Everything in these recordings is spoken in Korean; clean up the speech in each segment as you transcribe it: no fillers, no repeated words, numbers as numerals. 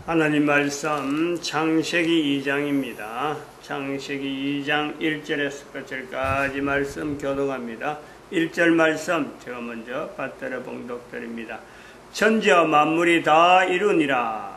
하나님 말씀 창세기 2장입니다. 창세기 2장 1절에서 끝절까지 말씀 교독합니다. 1절 말씀 제가 먼저 받들어 봉독드립니다. 천지와 만물이 다 이루니라.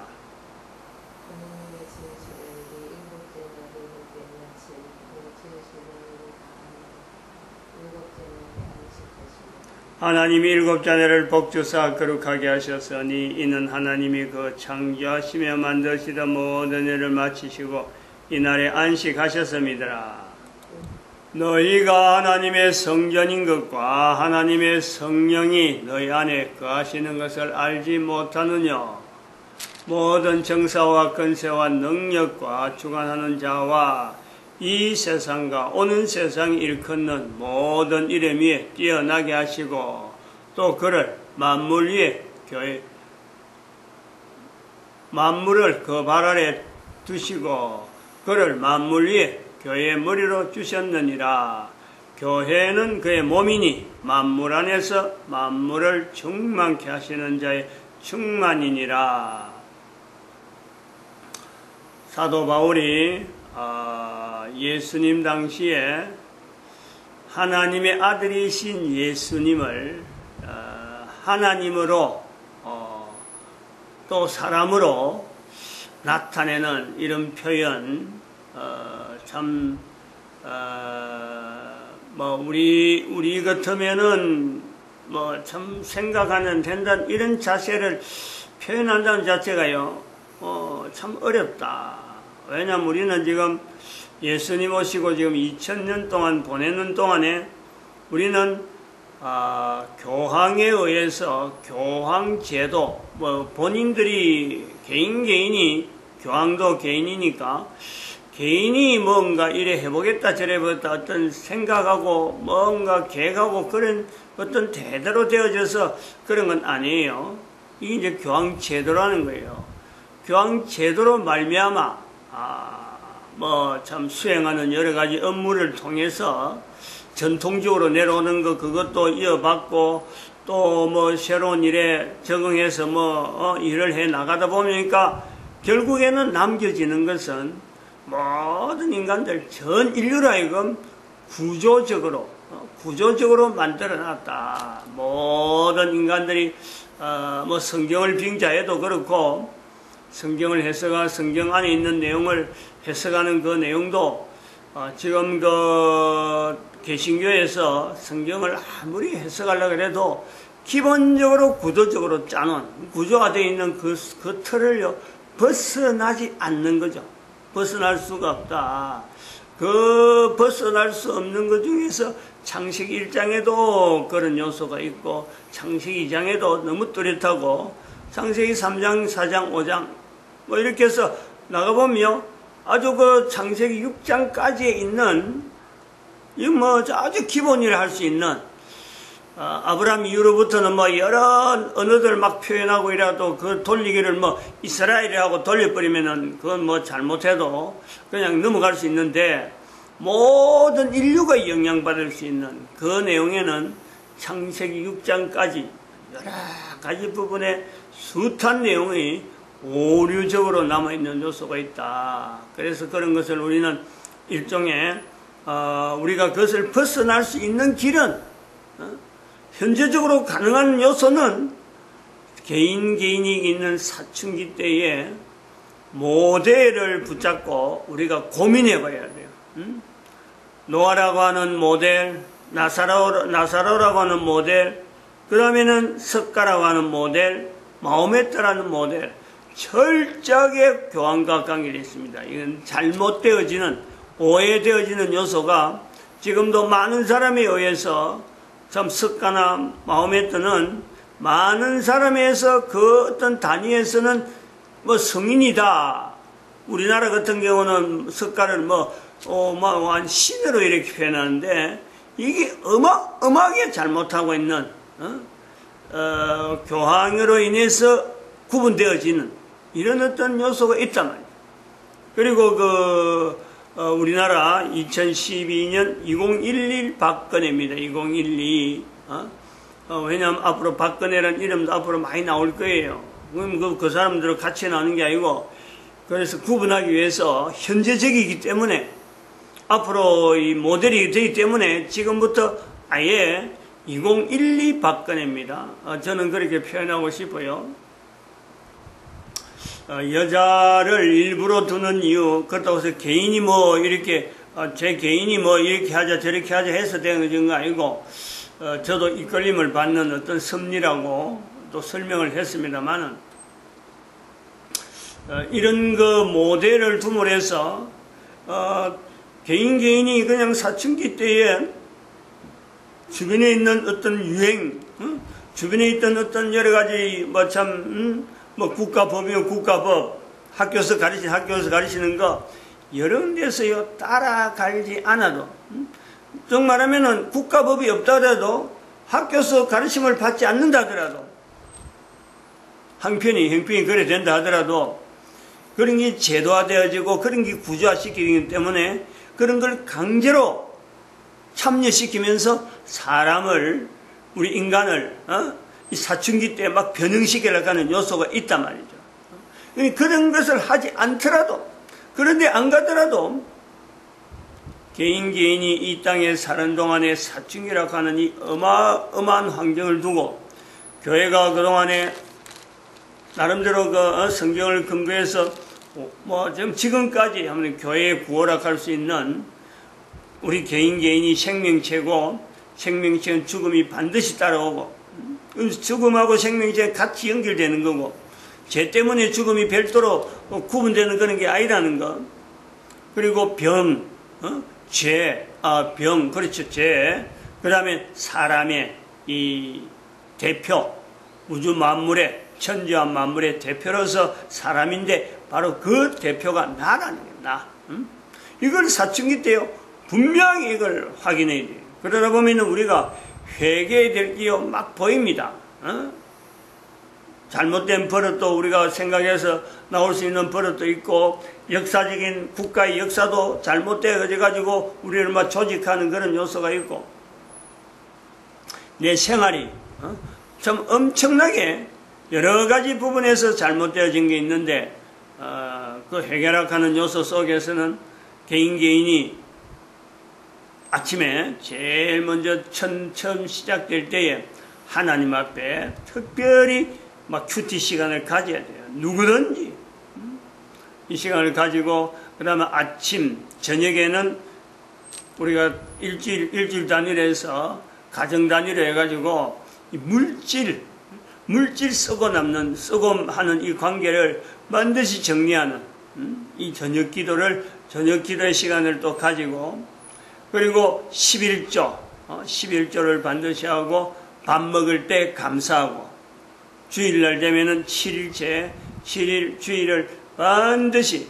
하나님이 일곱째 날을 복주사 거룩하게 하셨으니 이는 하나님이 그 창조하시며 만드시던 모든 일을 마치시고 이날에 안식하셨음이더라. 너희가 하나님의 성전인 것과 하나님의 성령이 너희 안에 거하시는 것을 알지 못하느냐. 모든 정사와 권세와 능력과 주관하는 자와 이 세상과 오는 세상 일컫는 모든 이름 위에 뛰어나게 하시고 또 그를 만물 위에 만물을 그 발 아래 두시고 그를 만물 위에 교회의 머리로 주셨느니라. 교회는 그의 몸이니 만물 안에서 만물을 충만케 하시는 자의 충만이니라. 사도 바울이 예수님 당시에 하나님의 아들이신 예수님을 하나님으로 또 사람으로 나타내는 이런 표현 우리 같으면은 참 생각하는 된다는 이런 자세를 표현한다는 자체가요 참 어렵다. 왜냐면 우리는 지금 예수님 오시고 지금 2000년 동안 보내는 동안에 우리는 교황에 의해서 교황제도 본인들이 개인이 교황도 개인이니까 개인이 뭔가 이래 해보겠다 저래 해보겠다 어떤 생각하고 뭔가 계획하고 그런 어떤 대대로 되어져서 그런 건 아니에요. 이게 이제 교황제도라는 거예요. 교황제도로 말미암아 참 수행하는 여러 가지 업무를 통해서 전통적으로 내려오는 거 그것도 이어받고 또 새로운 일에 적응해서 일을 해 나가다 보니까 결국에는 남겨지는 것은 모든 인간들 전 인류로 하여금 구조적으로 만들어 놨다. 모든 인간들이 성경을 빙자해도 그렇고 성경을 해석한 성경 안에 있는 내용을 해석하는 그 내용도 지금 그 개신교에서 성경을 아무리 해석하려고 해도 기본적으로 구조적으로 짜놓은 구조가 되어 있는 그 틀을요 벗어나지 않는 거죠. 벗어날 수가 없다. 그 벗어날 수 없는 것 중에서 창세기 1장에도 그런 요소가 있고 창세기 2장에도 너무 뚜렷하고 창세기 3장, 4장, 5장 이렇게 해서 나가보면 아주 그 창세기 6장까지에 있는 아주 기본이라 할 수 있는 아브라함 이후로부터는 여러 언어들 막 표현하고 이래도 그 돌리기를 이스라엘이라고 돌려버리면은 그건 잘못해도 그냥 넘어갈 수 있는데 모든 인류가 영향받을 수 있는 그 내용에는 창세기 6장까지 여러 가지 부분에 숱한 내용이 오류적으로 남아있는 요소가 있다. 그래서 그런 것을 우리는 일종의 우리가 그것을 벗어날 수 있는 길은 현재적으로 가능한 요소는 개인이 있는 사춘기 때에 모델을 붙잡고 우리가 고민해 봐야 돼요. 노아라고 하는 모델, 나사로라고 하는 모델, 그 다음에는 석가라고 하는 모델, 마호메트라는 모델, 철저하게 교황과 관계가 있습니다. 이건 잘못되어지는, 오해되어지는 요소가 지금도 많은 사람에 의해서 참 석가나 마호메트는 많은 사람에 의해서 그 어떤 단위에서는 성인이다. 우리나라 같은 경우는 석가를 신으로 이렇게 표현하는데 이게 엄하게 잘못하고 있는 교황으로 인해서 구분되어지는 이런 어떤 요소가 있단 말이에요. 그리고 우리나라 2012년 2011 박근혜입니다. 2012 왜냐하면 앞으로 박근혜라는 이름도 앞으로 많이 나올 거예요. 그럼 그 사람들을 같이 나누는 게 아니고, 그래서 구분하기 위해서 현재적이기 때문에, 앞으로 이 모델이 되기 때문에 지금부터 아예 2012 박근혜입니다. 저는 그렇게 표현하고 싶어요. 여자를 일부러 두는 이유, 그렇다고 해서 개인이 뭐 이렇게, 제 개인이 뭐 이렇게 하자 저렇게 하자 해서 되는 거 아니고, 저도 이끌림을 받는 어떤 섭리라고 또 설명을 했습니다만은, 이런 그 모델을 둠으로 해서, 개인이 그냥 사춘기 때에 주변에 있는 어떤 유행, 주변에 있던 어떤 여러 가지 뭐 국가법이면 국가법, 학교에서 가르치는 거 여러 군데서요 따라가지 않아도, 정말하면은 국가법이 없다더라도 학교에서 가르침을 받지 않는다 하더라도, 형편이 그래 된다 하더라도 그런 게 제도화되어지고 그런 게 구조화시키기 때문에 그런 걸 강제로 참여시키면서 사람을, 우리 인간을 이 사춘기 때 막 변형시키려고 하는 요소가 있단 말이죠. 그런 것을 하지 않더라도, 그런데 안 가더라도 개인이 이 땅에 사는 동안에 사춘기라고 하는 이 어마어마한 환경을 두고, 교회가 그동안에 나름대로 그 성경을 근거해서 뭐 지금까지 하면 교회의 구호라고 할 수 있는, 우리 개인이 생명체고, 생명체는 죽음이 반드시 따라오고, 죽음하고 생명체가 같이 연결되는 거고, 죄 때문에 죽음이 별도로 구분되는 그런 게 아니라는 거. 그리고 병, 병, 그렇죠, 죄. 그 다음에 사람의 이 대표, 우주 만물의, 천지와 만물의 대표로서 사람인데, 바로 그 대표가 나라는 거예요, 나. 이걸 사춘기 때요, 분명히 이걸 확인해야 돼요. 그러다 보면 우리가 회개해야 될 게 막 보입니다. 잘못된 버릇도 우리가 생각해서 나올 수 있는 버릇도 있고, 역사적인 국가의 역사도 잘못되어가지고 우리를 막 조직하는 그런 요소가 있고, 내 생활이 참 엄청나게 여러 가지 부분에서 잘못되어진 게 있는데, 그 해결하는 요소 속에서는 개인이 아침에 제일 먼저 처음 시작될 때에 하나님 앞에 특별히 막 큐티 시간을 가져야 돼요. 누구든지 이 시간을 가지고, 그 다음에 아침 저녁에는 우리가 일주일 단위로 가정 단위로 해가지고 이 물질 썩어 남는, 썩어하는 이 관계를 반드시 정리하는 이 저녁 기도의 시간을 또 가지고, 그리고 11조를 반드시 하고, 밥 먹을 때 감사하고, 주일날 되면은 7일째, 7일 주일을 반드시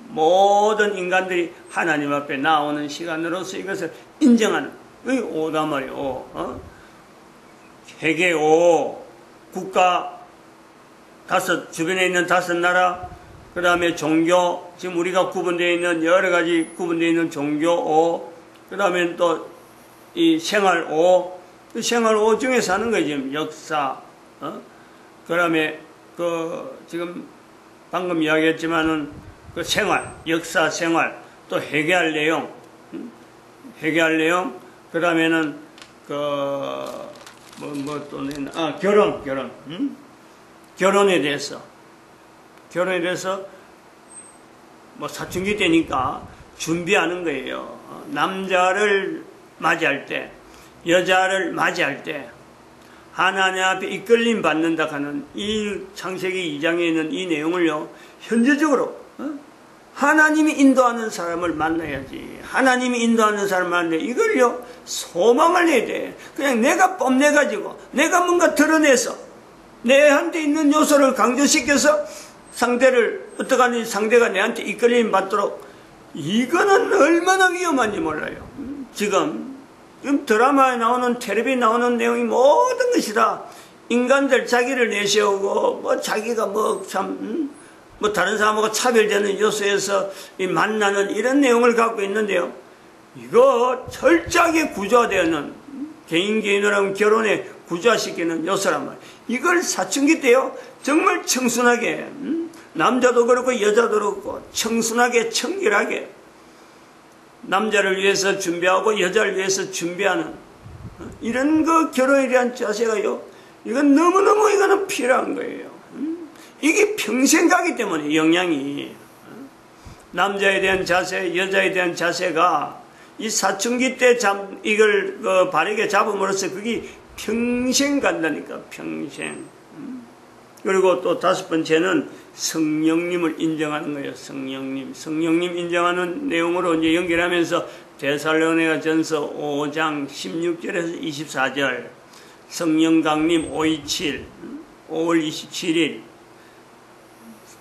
모든 인간들이 하나님 앞에 나오는 시간으로서 이것을 인정하는, 이 오단 말이에요. 회계 5, 국가 주변에 있는 5나라, 그 다음에 종교, 지금 우리가 구분되어 있는 여러 가지 구분되어 있는 종교 5, 그 다음에 또 이 생활 5, 생활 5 중에서 하는 거예요. 지금 역사, 그 다음에 지금 방금 이야기했지만은 그 생활, 역사 생활, 또 회개할 내용, 그 다음에는 결혼, 결혼에 대해서 뭐 사춘기 때니까 준비하는 거예요. 남자를 맞이할 때, 여자를 맞이할 때 하나님 앞에 이끌림 받는다 하는 이 창세기 2장에 있는 이 내용을요, 현재적으로 하나님이 인도하는 사람을 만나야지. 하나님이 인도하는 사람을 만나야 이걸요 소망을 내야 돼. 그냥 내가 뽐내가지고 내가 뭔가 드러내서 내한테 있는 요소를 강조시켜서 상대를 어떻게 하는지, 상대가 내한테 이끌림 받도록, 이거는 얼마나 위험한지 몰라요. 지금 드라마에 나오는, 텔레비에 나오는 내용이 모든 것이 다 인간들 자기를 내세우고, 뭐 자기가 뭐 다른 사람하고 차별되는 요소에서 만나는 이런 내용을 갖고 있는데요. 이거 철저하게 구조화되는, 개인으로 결혼에 구조화시키는 요소란 말이에요. 이걸 사춘기 때요 정말 청순하게 남자도 그렇고 여자도 그렇고 청순하게 청결하게 남자를 위해서 준비하고 여자를 위해서 준비하는 이런 그 결혼에 대한 자세가요 이건 너무너무 이거는 필요한 거예요. 이게 평생 가기 때문에 영향이 남자에 대한 자세 여자에 대한 자세가 이 사춘기 때 이걸 바르게 잡음으로써 그게 평생 간다니까 평생. 그리고 또 다섯 번째는 성령님을 인정하는 거예요. 성령님 인정하는 내용으로 이제 연결하면서 데살로니가 전서 5장 16절에서 24절 성령 강림 527 5월 27일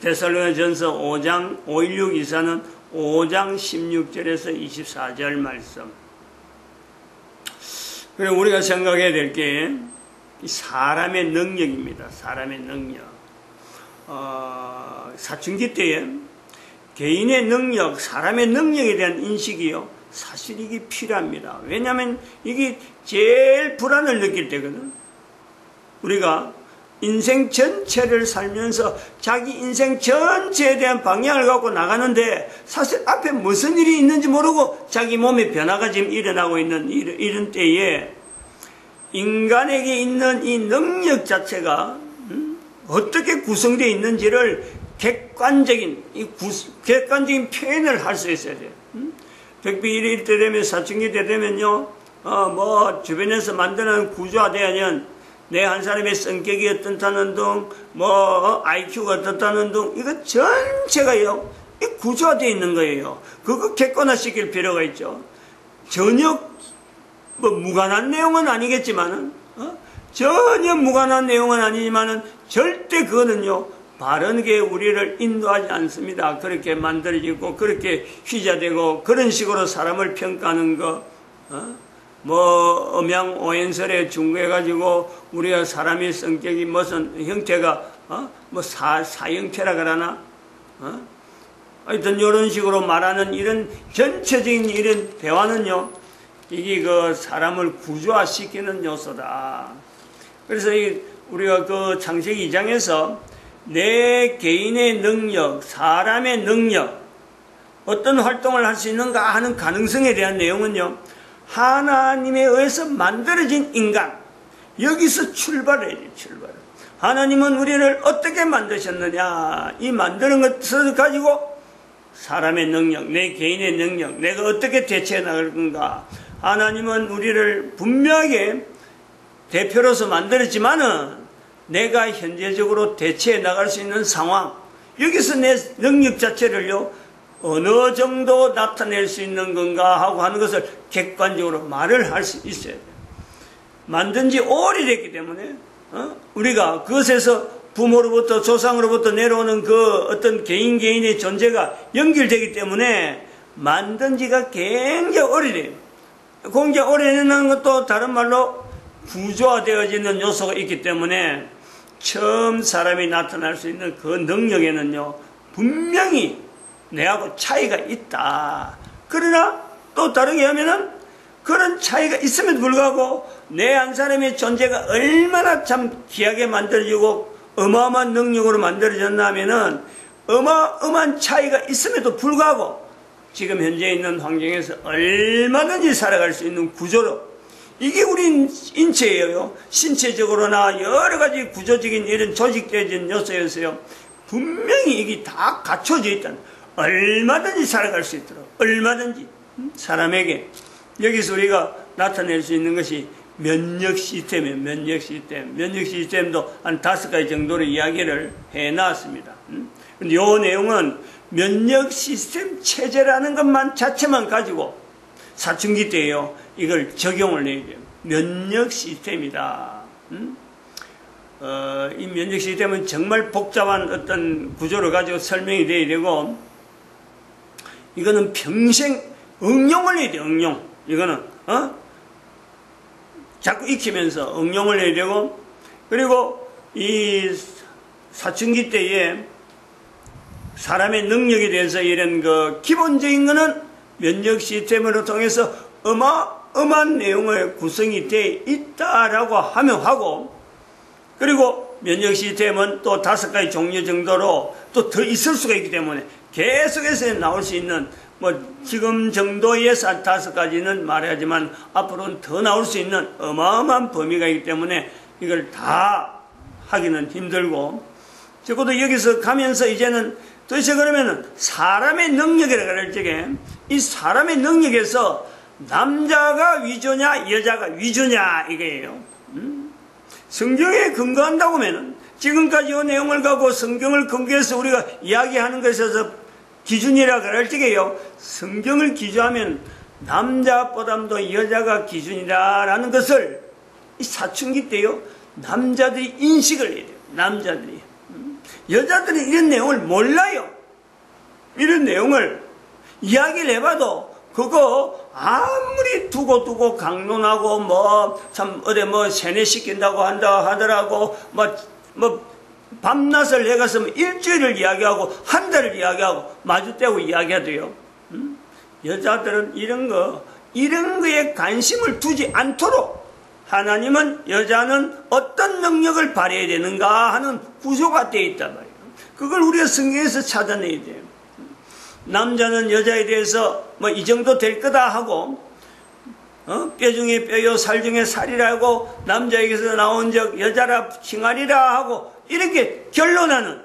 데살로니가 전서 5장 516 이사는 5장 16절에서 24절 말씀. 그리고 우리가 생각해야 될 게 사람의 능력입니다. 사람의 능력. 사춘기 때에 개인의 능력, 사람의 능력에 대한 인식이요. 사실 이게 필요합니다. 왜냐하면 이게 제일 불안을 느낄 때거든. 우리가 인생 전체를 살면서 자기 인생 전체에 대한 방향을 갖고 나가는데 사실 앞에 무슨 일이 있는지 모르고 자기 몸에 변화가 지금 일어나고 있는 이런 때에 인간에게 있는 이 능력 자체가 어떻게 구성되어 있는지를 객관적인 표현을 할 수 있어야 돼요. 백비일일 때 되면 사춘기 때 되면요, 주변에서 만드는 구조화되면 내 한 사람의 성격이 어떻다는 등, IQ가 어떻다는 등, 이거 전체가요, 이 구조화되어 있는 거예요. 그거 객관화시킬 필요가 있죠. 전혀, 무관한 내용은 아니겠지만은, 전혀 무관한 내용은 아니지만은, 절대 그거는요, 바르게 우리를 인도하지 않습니다. 그렇게 만들어지고, 그렇게 휘자되고, 그런 식으로 사람을 평가하는 거, 음양오연설에 중구해가지고, 우리가 사람의 성격이 무슨 형태가, 사형태라 그러나, 하여튼, 이런 식으로 말하는 이런 전체적인 이런 대화는요, 이게 그 사람을 구조화시키는 요소다. 그래서 우리가 그 창세기 2장에서 내 개인의 능력, 사람의 능력, 어떤 활동을 할 수 있는가 하는 가능성에 대한 내용은요, 하나님에 의해서 만들어진 인간, 여기서 출발해야 돼요, 출발. 하나님은 우리를 어떻게 만드셨느냐, 이 만드는 것을 가지고 사람의 능력, 내 개인의 능력, 내가 어떻게 대처해 나갈 건가. 하나님은 우리를 분명하게 대표로서 만들었지만은 내가 현재적으로 대처해 나갈 수 있는 상황, 여기서 내 능력 자체를요, 어느 정도 나타낼 수 있는 건가 하고 하는 것을 객관적으로 말을 할 수 있어야 돼요. 만든 지 오래됐기 때문에, 우리가 그것에서 부모로부터 조상으로부터 내려오는 그 어떤 개인의 존재가 연결되기 때문에 만든 지가 굉장히 오래돼요. 굉장히 오래되는 것도 다른 말로 구조화되어지는 요소가 있기 때문에 처음 사람이 나타날 수 있는 그 능력에는요, 분명히 내하고 차이가 있다. 그러나 또 다르게 하면은 그런 차이가 있음에도 불구하고 내 한 사람의 존재가 얼마나 참 귀하게 만들어지고 어마어마한 능력으로 만들어졌나 하면은 어마어마한 차이가 있음에도 불구하고 지금 현재 있는 환경에서 얼마든지 살아갈 수 있는 구조로, 이게 우리 인체예요. 신체적으로나 여러 가지 구조적인 이런 조직되어진 요소에서요, 분명히 이게 다 갖춰져 있다는, 얼마든지 살아갈 수 있도록, 얼마든지 사람에게. 여기서 우리가 나타낼 수 있는 것이 면역 시스템이에요. 면역 시스템. 면역 시스템도 한 5가지 정도로 이야기를 해놨습니다. 근데 이 내용은 면역 시스템 체제라는 것만 자체만 가지고 사춘기 때에요, 이걸 적용을 해야 돼요. 면역 시스템이다. 이 면역 시스템은 정말 복잡한 어떤 구조를 가지고 설명이 돼야 되고, 이거는 평생 응용을 해야 돼요. 응용. 이거는 자꾸 익히면서 응용을 해야 되고, 그리고 이 사춘기 때에 사람의 능력에 대해서 이런 그 기본적인 거는 면역 시스템으로 통해서 어마어마한 내용을 구성이 되어 있다라고 하고, 그리고 면역 시스템은 또 5가지 종류 정도로 또 더 있을 수가 있기 때문에 계속해서 나올 수 있는 지금 정도의 5가지는 말하지만 앞으로는 더 나올 수 있는 어마어마한 범위가 있기 때문에 이걸 다 하기는 힘들고, 적어도 여기서 가면서 이제는 도대체 그러면은 사람의 능력이라고 할 적에 이 사람의 능력에서 남자가 위주냐 여자가 위주냐 이거예요. 성경에 근거한다고 하면은 지금까지 이 내용을 갖고 성경을 근거해서 우리가 이야기하는 것에서 기준이라고 할 적에요, 성경을 기준하면 남자보다도 여자가 기준이다라는 것을 이 사춘기 때요 남자들이 인식을 해야 돼요. 남자들이. 여자들이 이런 내용을 몰라요. 이런 내용을 이야기를 해봐도 그거 아무리 두고 강론하고 참 어디 세뇌시킨다고 한다 하더라고 밤낮을 해가서 일주일을 이야기하고 한 달을 이야기하고 마주대고 이야기하대요. 여자들은 이런 거에 관심을 두지 않도록 하나님은 여자는 어떤 능력을 발휘해야 되는가 하는 구조가 되어 있단 말이에요. 그걸 우리가 성경에서 찾아내야 돼요. 남자는 여자에 대해서 이 정도 될 거다 하고 뼈 중에 뼈요 살 중에 살이라고 남자에게서 나온 적 여자라 칭하리라 하고 이렇게 결론하는,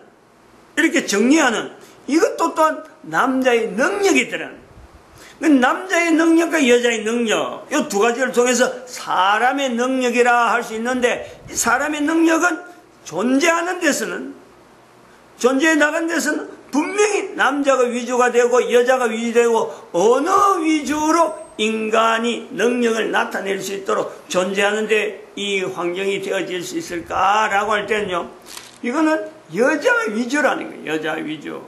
이렇게 정리하는 이것도 또한 남자의 능력이더라는. 남자의 능력과 여자의 능력 이 2가지를 통해서 사람의 능력이라 할 수 있는데, 사람의 능력은 존재하는 데서는, 존재해 나간 데서는 분명히 남자가 위주가 되고 여자가 위주되고 어느 위주로 인간이 능력을 나타낼 수 있도록 존재하는데 이 환경이 되어질 수 있을까라고 할 때는요, 이거는 여자 위주라는 거예요. 여자 위주.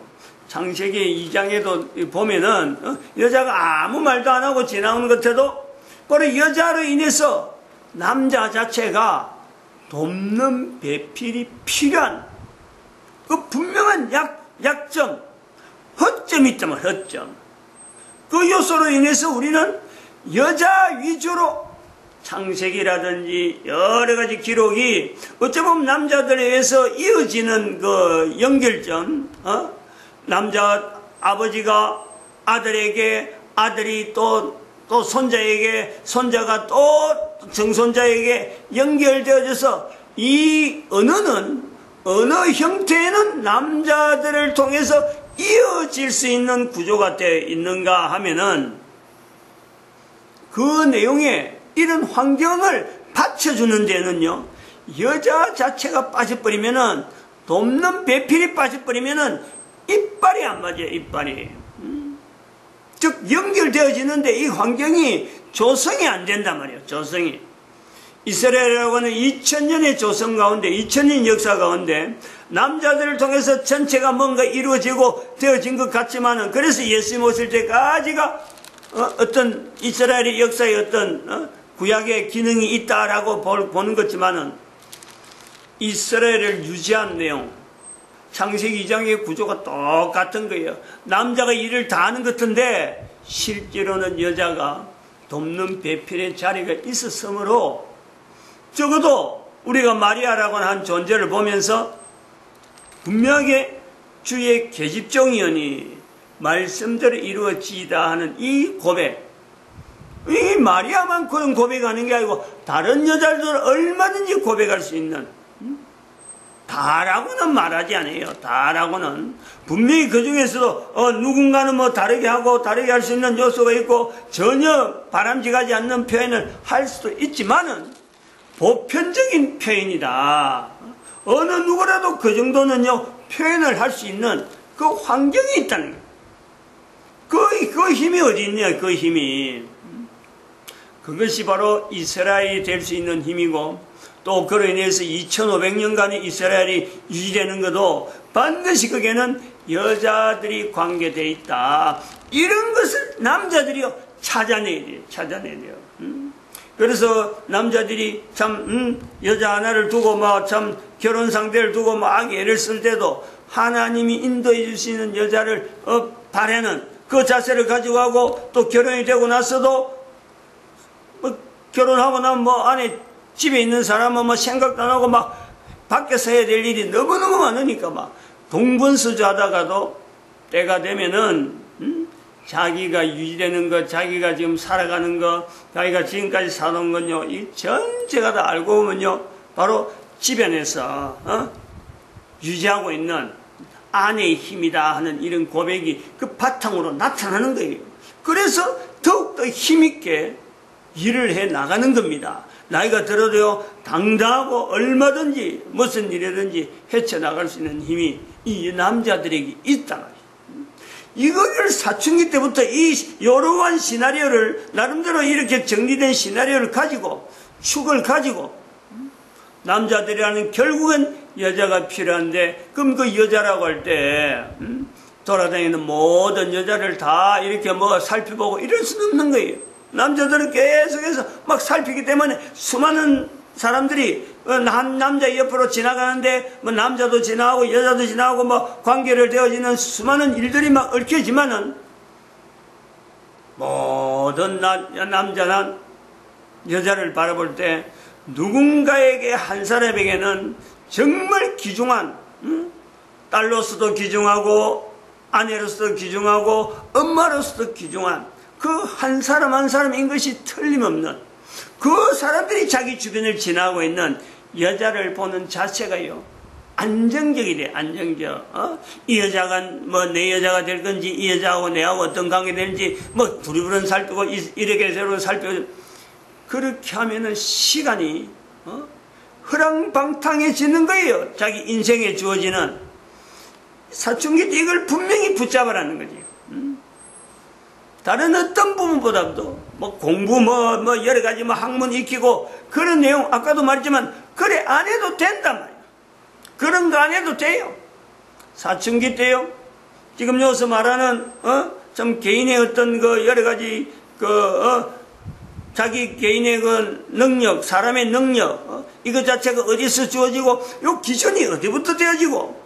창세기 2장에도 보면은 여자가 아무 말도 안 하고 지나오는 것 같아도 바로 여자로 인해서 남자 자체가 돕는 배필이 필요한 그 분명한 약점, 허점이 있다면 허점. 그 요소로 인해서 우리는 여자 위주로 창세기라든지 여러 가지 기록이 어찌 보면 남자들에 의해서 이어지는 그 연결점, 남자 아버지가 아들에게, 아들이 또 손자에게, 손자가 또 정손자에게 연결되어져서 이 언어는 어느 형태에는 남자들을 통해서 이어질 수 있는 구조가 되어 있는가 하면은 그 내용에 이런 환경을 받쳐주는 데는요, 여자 자체가 빠져버리면은, 돕는 배필이 빠져버리면은 이빨이 안 맞아요. 이빨이. 즉 연결되어지는데 이 환경이 조성이 안 된단 말이에요. 조성이. 이스라엘이라고 하는 2000년의 조성 가운데, 2000년 역사 가운데 남자들을 통해서 전체가 뭔가 이루어지고 되어진 것 같지만은, 그래서 예수님 오실 때까지가 어떤 이스라엘의 역사의 어떤 구약의 기능이 있다라고 보는 것지만은, 이스라엘을 유지한 내용, 창세기 2장의 구조가 똑같은 거예요. 남자가 일을 다 하는 것 같은데 실제로는 여자가 돕는 배필의 자리가 있었으므로, 적어도 우리가 마리아라고 하는 존재를 보면서 분명하게 주의 계집종이오니 말씀대로 이루어지이다 하는 이 고백, 이 마리아만 그런 고백하는 게 아니고 다른 여자들은 얼마든지 고백할 수 있는, 다라고는 말하지 않아요. 다라고는 분명히 그 중에서도 누군가는 다르게 하고 다르게 할 수 있는 요소가 있고 전혀 바람직하지 않는 표현을 할 수도 있지만은 보편적인 표현이다. 어느 누구라도 그 정도는요 표현을 할 수 있는 그 환경이 있다는 거예요. 그 힘이 어디 있냐, 그 힘이. 그것이 바로 이스라엘이 될 수 있는 힘이고, 또 그로 인해서 2500년간의 이스라엘이 유지되는 것도 반드시 거기에는 여자들이 관계되어 있다. 이런 것을 남자들이요 찾아내야 돼요. 찾아내야 돼요. 그래서 남자들이 참 여자 하나를 두고 참 결혼 상대를 두고 애를 쓸 때도 하나님이 인도해 주시는 여자를 바라는 그 자세를 가지고 하고, 또 결혼이 되고 나서도 결혼하고 나면 안에 집에 있는 사람은 생각도 안 하고 밖에서 해야 될 일이 너무너무 많으니까 막 동분서주 하다가도 때가 되면은 자기가 유지되는 것, 자기가 지금 살아가는 것, 자기가 지금까지 살아온 건요, 이 전체가 다 알고 보면요, 바로 지변에서 유지하고 있는 아내의 힘이다 하는 이런 고백이 그 바탕으로 나타나는 거예요. 그래서 더욱더 힘있게 일을 해 나가는 겁니다. 나이가 들어도요, 당당하고 얼마든지 무슨 일이든지 헤쳐나갈 수 있는 힘이 이 남자들에게 있다. 이거를 사춘기 때부터 이 여러한 시나리오를 나름대로 이렇게 정리된 시나리오를 가지고 축을 가지고 남자들이라는 결국은 여자가 필요한데, 그럼 그 여자라고 할 때 돌아다니는 모든 여자를 다 이렇게 뭐 살펴보고 이럴 수는 없는 거예요. 남자들은 계속해서 막 살피기 때문에 수많은 사람들이 한 남자 옆으로 지나가는데 뭐 남자도 지나가고 여자도 지나가고 뭐 관계를 되어지는 수많은 일들이 막 얽혀지만은 모든 남자나 여자를 바라볼 때 누군가에게 한 사람에게는 정말 귀중한 딸로서도 귀중하고 아내로서도 귀중하고 엄마로서도 귀중한 그 한 사람 한 사람인 것이 틀림없는 그 사람들이 자기 주변을 지나고 있는 여자를 보는 자체가요, 안정적이 돼. 안정적. 이 여자가 뭐 내 여자가 될 건지, 이 여자하고 내하고 어떤 관계 될지 뭐 두리부른 살피고 이렇게 새로 살피고, 그렇게 하면은 시간이 흐랑방탕해지는 거예요. 자기 인생에 주어지는. 사춘기 때 이걸 분명히 붙잡으라는 거지. 다른 어떤 부분보다도 뭐 공부 뭐 여러 가지 뭐 학문 익히고 그런 내용 아까도 말했지만 그래 안 해도 된단 말이야. 그런 거 안 해도 돼요. 사춘기 때요. 지금 여기서 말하는 좀 개인의 어떤 그 여러 가지 자기 개인의 그 능력, 사람의 능력 이거 자체가 어디서 주어지고 요 기준이 어디부터 되어지고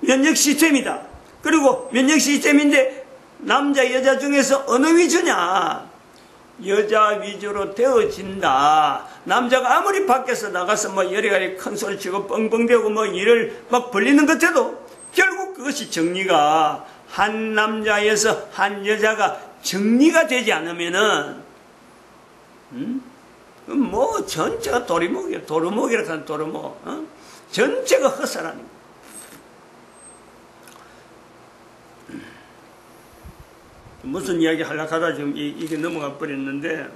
면역 시스템이다. 그리고 면역 시스템인데 남자 여자 중에서 어느 위주냐? 여자 위주로 되어진다. 남자가 아무리 밖에서 나가서 뭐 여러 가지 큰 소리 치고 뻥뻥대고 뭐 일을 막 벌리는 것 해도 결국 그것이 정리가 한 남자에서 한 여자가 정리가 되지 않으면은 뭐 전체가 도루묵이야. 도루묵이라고 하는 도루묵. 전체가 헛사라는 거야. 무슨 이야기 하려고 하다 지금 이게 넘어가 버렸는데,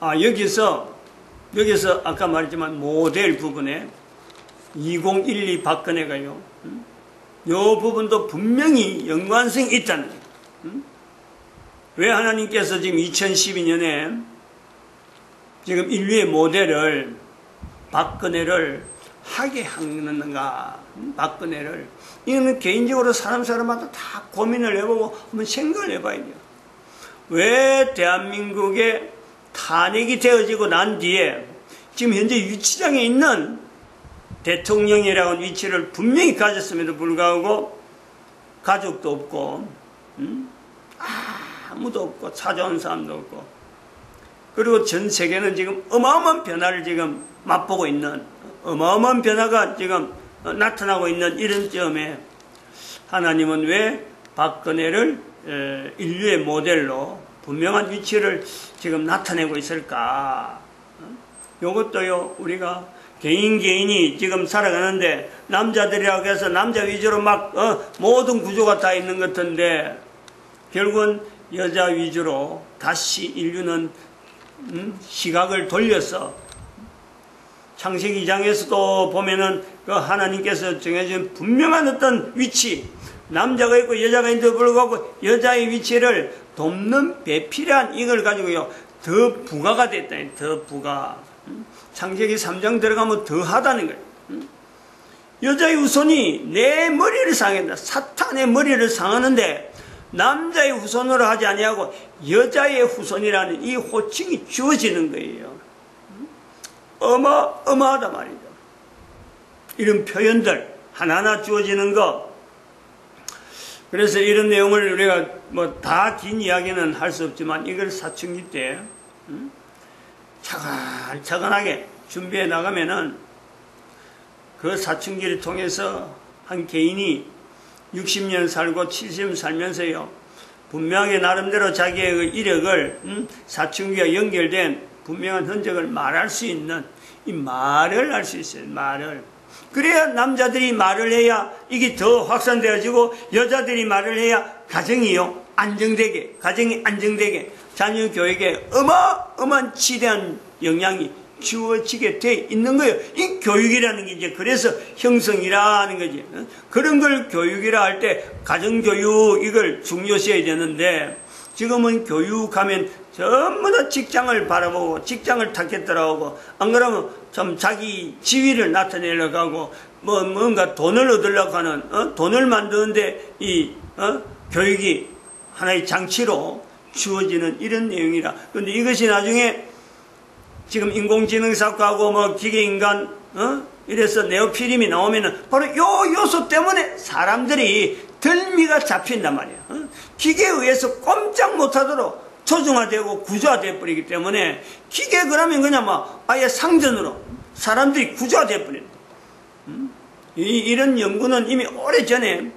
여기서 아까 말했지만 모델 부분에 2012 박근혜가요, 요 부분도 분명히 연관성이 있다는 거예요. 왜 하나님께서 지금 2012년에 지금 인류의 모델을 박근혜를 하게 하는가? 박근혜를. 이거는 개인적으로 사람마다 다 고민을 해보고 한번 생각을 해봐야 돼요. 왜 대한민국에 탄핵이 되어지고 난 뒤에 지금 현재 위치장에 있는 대통령이라는 위치를 분명히 가졌음에도 불구하고 가족도 없고 아무도 없고 찾아온 사람도 없고, 그리고 전 세계는 지금 어마어마한 변화를 지금 맛보고 있는, 어마어마한 변화가 지금 나타나고 있는 이런 점에 하나님은 왜 박근혜를 인류의 모델로 분명한 위치를 지금 나타내고 있을까? 이것도요, 우리가 개인이 지금 살아가는데 남자들이라고 해서 남자 위주로 막 모든 구조가 다 있는 것 같은데 결국은 여자 위주로 다시 인류는 시각을 돌려서 창세기 2장에서도 보면은 그 하나님께서 정해준 분명한 어떤 위치, 남자가 있고 여자가 있는데 불구하고 여자의 위치를 돕는 배필한 이걸 가지고요, 더 부가가 됐다. 더 부가. 창세기 3장 들어가면 더 하다는 거예요. 여자의 후손이 내 머리를 상한다. 사탄의 머리를 상하는데 남자의 후손으로 하지 아니하고 여자의 후손이라는 이 호칭이 주어지는 거예요. 어마어마하다 말이죠. 이런 표현들 하나하나 주어지는 거. 그래서 이런 내용을 우리가 뭐 다 긴 이야기는 할 수 없지만 이걸 사춘기 때 차근차근하게 준비해 나가면은 그 사춘기를 통해서 한 개인이 60년 살고 70년 살면서요, 분명하게 나름대로 자기의 그 이력을 사춘기와 연결된 분명한 흔적을 말할 수 있는 이 말을 할 수 있어요. 말을. 그래야 남자들이 말을 해야 이게 더 확산되어지고 여자들이 말을 해야 가정이요 안정되게, 가정이 안정되게 자녀 교육에 어마어마한 지대한 영향이 주어지게 돼 있는 거예요. 이 교육이라는 게 이제 그래서 형성이라는 거지. 그런 걸 교육이라 할 때 가정교육 이걸 중요시해야 되는데, 지금은 교육하면 전부 다 직장을 바라보고 직장을 타겟들어가고, 안 그러면 좀 자기 지위를 나타내려고 하고 뭔가 돈을 얻으려고 하는 돈을 만드는데 이 교육이 하나의 장치로 주어지는 이런 내용이라. 그런데 이것이 나중에 지금 인공지능사과하고 뭐 기계인간 이래서 네오필름이 나오면은 바로 요 요소 때문에 사람들이 덜미가 잡힌단 말이야. 기계에 의해서 꼼짝 못하도록 조종화되고 구조화되어 버리기 때문에, 기계 그러면 그냥 막 아예 상전으로 사람들이 구조화되어 버린다. 이런 연구는 이미 오래전에,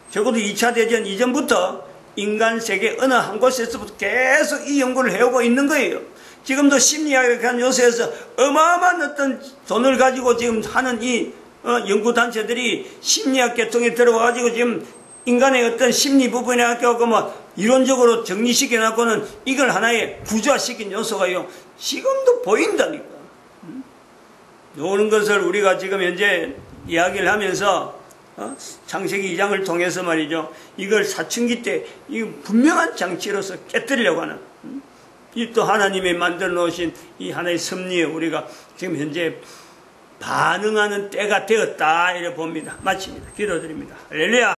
적어도 2차 대전 이전부터 인간 세계 어느 한 곳에서부터 계속 이 연구를 해오고 있는 거예요. 지금도 심리학에 관한 요소에서 어마어마한 어떤 돈을 가지고 지금 하는 이 연구단체들이 심리학 계통에 들어와가지고 지금 인간의 어떤 심리 부분에 갖고 뭐 이론적으로 정리시켜놨고는 이걸 하나의 구조화시킨 요소가요, 지금도 보인다니까. 이런 것을 우리가 지금 현재 이야기를 하면서 창세기 2장을 통해서 말이죠, 이걸 사춘기 때 이 분명한 장치로서 깨뜨리려고 하는 이 또 하나님이 만들어 놓으신 이 하나의 섭리에 우리가 지금 현재 반응하는 때가 되었다 이렇게 봅니다. 마칩니다. 기도드립니다. 할렐루야.